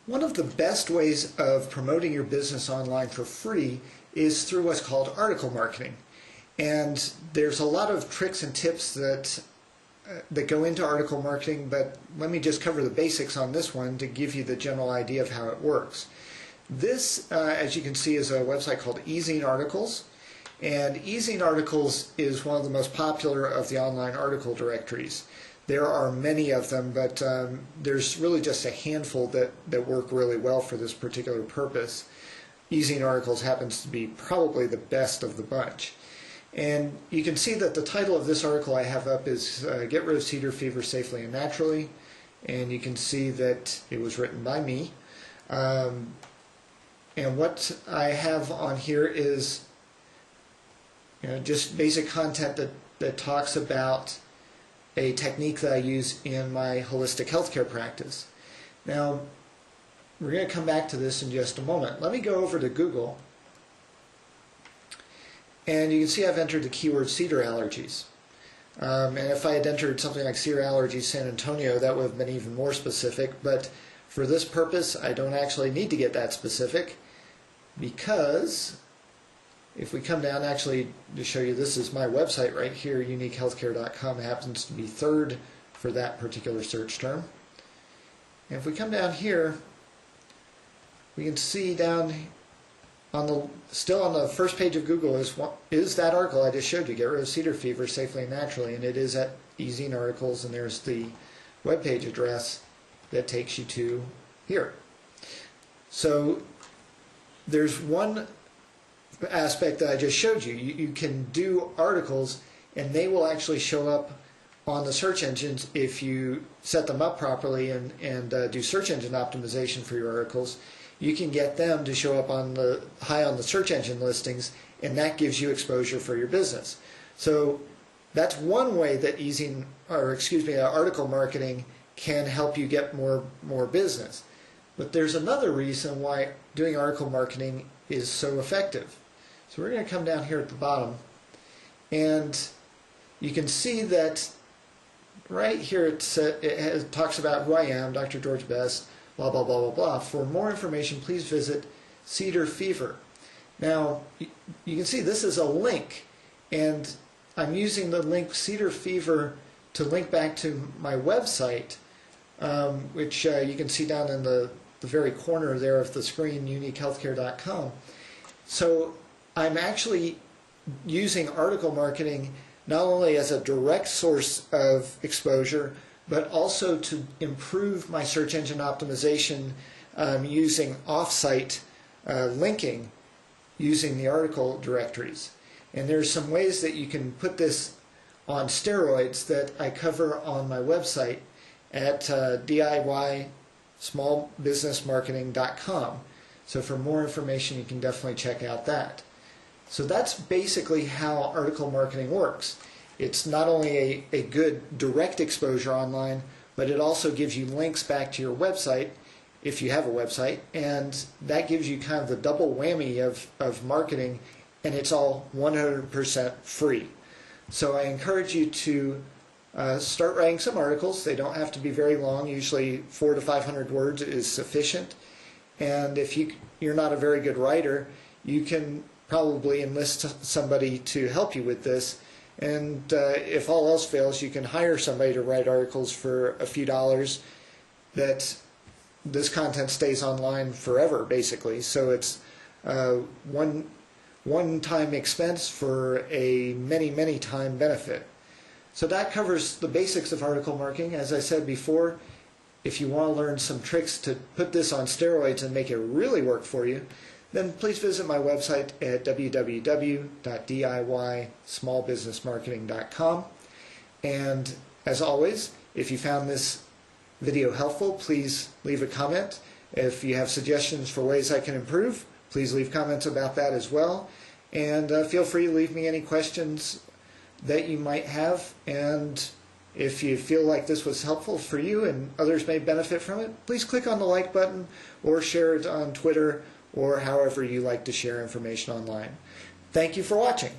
One of the best ways of promoting your business online for free is through what's called article marketing. And there's a lot of tricks and tips that go into article marketing, but let me just cover the basics on this one to give you the general idea of how it works. This, as you can see, is a website called eZine Articles. And eZine Articles is one of the most popular of the online article directories. There are many of them, but there's really just a handful that work really well for this particular purpose. eZine Articles happens to be probably the best of the bunch. And you can see that the title of this article I have up is Get Rid of Cedar Fever Safely and Naturally. And you can see that it was written by me. And what I have on here is just basic content that talks about a technique that I use in my holistic healthcare practice. Now, we're going to come back to this in just a moment. Let me go over to Google, and you can see I've entered the keyword cedar allergies. And if I had entered something like cedar allergies San Antonio, that would have been even more specific, but for this purpose I don't actually need to get that specific, because if we come down, actually to show you, this is my website right here, uniquehealthcare.com, happens to be third for that particular search term. And if we come down here, we can see down on still on the first page of Google is that article I just showed you, Get Rid of Cedar Fever Safely and Naturally, and it is at eZine Articles, and there's the web page address that takes you to here. So there's one aspect that I just showed you. You can do articles and they will actually show up on the search engines if you set them up properly and do search engine optimization for your articles. You can get them to show up on high on the search engine listings, and that gives you exposure for your business. So that's one way that article marketing can help you get more business. But there's another reason why doing article marketing is so effective. So we're going to come down here at the bottom, and you can see that right here it talks about who I am, Dr. George Best, blah, blah, blah, blah, blah. For more information, please visit Cedar Fever. Now, you can see this is a link, and I'm using the link Cedar Fever to link back to my website, which you can see down in the very corner there of the screen, uniquehealthcare.com. So I'm actually using article marketing not only as a direct source of exposure, but also to improve my search engine optimization using off-site linking using the article directories. And there's some ways that you can put this on steroids that I cover on my website at DIYsmallbusinessmarketing.com. So for more information, you can definitely check out that. So that's basically how article marketing works. It's not only a good direct exposure online, but it also gives you links back to your website if you have a website, and that gives you kind of the double whammy of marketing, and it's all 100% free. So I encourage you to start writing some articles. They don't have to be very long. Usually 400 to 500 words is sufficient. And if you're not a very good writer, you can probably enlist somebody to help you with this. And if all else fails, you can hire somebody to write articles for a few dollars that this content stays online forever, basically. So it's one-time expense for a many time benefit. So that covers the basics of article marketing. As I said before, if you want to learn some tricks to put this on steroids and make it really work for you, then please visit my website at www.DIYsmallbusinessmarketing.com. And as always, if you found this video helpful, please leave a comment. If you have suggestions for ways I can improve, please leave comments about that as well. And feel free to leave me any questions that you might have. And if you feel like this was helpful for you and others may benefit from it, please click on the like button or share it on Twitter or however you like to share information online. Thank you for watching.